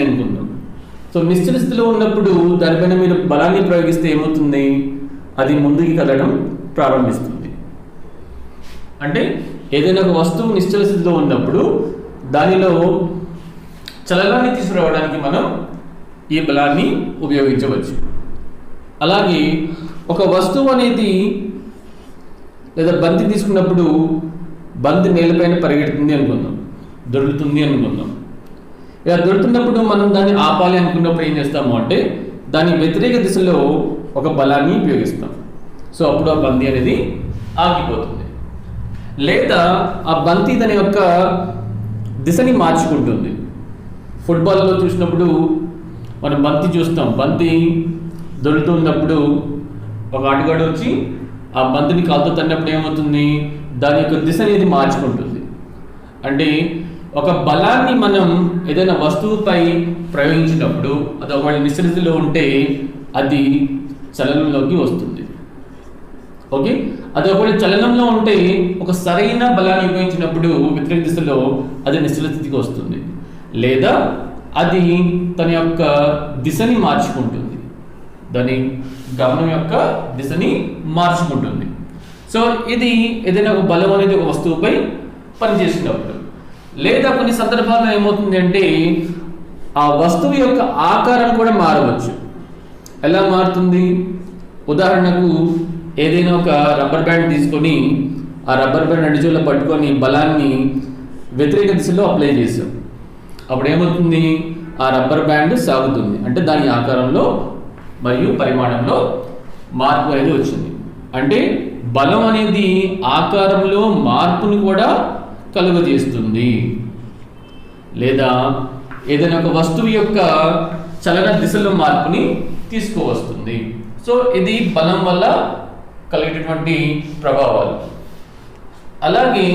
అనుకుందాం. సో నిశ్చల స్థితిలో ఉన్నప్పుడు దానిపైన మీరు బలాన్ని ప్రయోగిస్తే ఏమవుతుంది, అది ముందుకి కదలడం ప్రారంభిస్తుంది. అంటే ఏదైనా ఒక వస్తువు నిశ్చల స్థితిలో ఉన్నప్పుడు దానిలో చలనాన్ని తీసుకురావడానికి మనం ఈ బలాన్ని ఉపయోగించవచ్చు. అలాగే ఒక వస్తువు అనేది లేదా బంతి తీసుకున్నప్పుడు బంతి నేలపైన పరిగెడుతుంది అనుకుందాం, దొరుకుతుంది అనుకుందాం. ఇలా దొరుకుతున్నప్పుడు మనం దాన్ని ఆపాలి అనుకున్నప్పుడు ఏం చేస్తాము అంటే దాని వ్యతిరేక దిశలో ఒక బలాన్ని ఉపయోగిస్తాం. సో అప్పుడు ఆ బంతి అనేది ఆగిపోతుంది. లేదా ఆ బంతి తన యొక్క దిశని మార్చుకుంటుంది. ఫుట్బాల్లో చూసినప్పుడు మనం బంతి చూస్తాం, బంతి దొరుకుతున్నప్పుడు ఒక ఆటగాడు వచ్చి ఆ బంతిని కాలుతో తన్నప్పుడు ఏమవుతుంది, దాని యొక్క దిశ అనేది మార్చుకుంటుంది. అంటే ఒక బలాన్ని మనం ఏదైనా వస్తువుపై ప్రయోగించినప్పుడు అది ఒకవేళ నిశ్చల స్థితిలో ఉంటే అది చలనంలోకి వస్తుంది. ఓకే, అది ఒకవేళ చలనంలో ఉంటే ఒక సరైన బలాన్ని ఉపయోగించినప్పుడు వ్యతిరేక దిశలో అది నిశ్చల స్థితికి వస్తుంది. లేదా అది తన యొక్క దిశని మార్చుకుంటుంది, దాని గమనం యొక్క దిశని మార్చుకుంటుంది. సో ఇది ఏదైనా ఒక బలం అనేది ఒక వస్తువుపై పనిచేసినప్పుడు. లేదా కొన్ని సందర్భాల్లో ఏమవుతుంది అంటే ఆ వస్తువు యొక్క ఆకారం కూడా మారవచ్చు. ఎలా మారుతుంది? ఉదాహరణకు ఏదైనా ఒక రబ్బర్ బ్యాండ్ తీసుకొని ఆ రబ్బర్ బ్యాండ్ అడిచోళ్ళ పట్టుకొని బలాన్ని వ్యతిరేక దిశలో అప్లై చేసాం. అప్పుడు ఏమవుతుంది, ఆ రబ్బర్ బ్యాండ్ సాగుతుంది. అంటే దాని ఆకారంలో మరియు పరిమాణంలో మార్పు అనేది వచ్చింది. అంటే బలం అనేది ఆకారంలో మార్పుని కూడా కలుగజేస్తుంది. లేదా ఏదైనా ఒక వస్తువు యొక్క చలన దిశలో మార్పుని తీసుకువస్తుంది. సో ఇది బలం వల్ల కలిగేటటువంటి ప్రభావాలు. అలాగే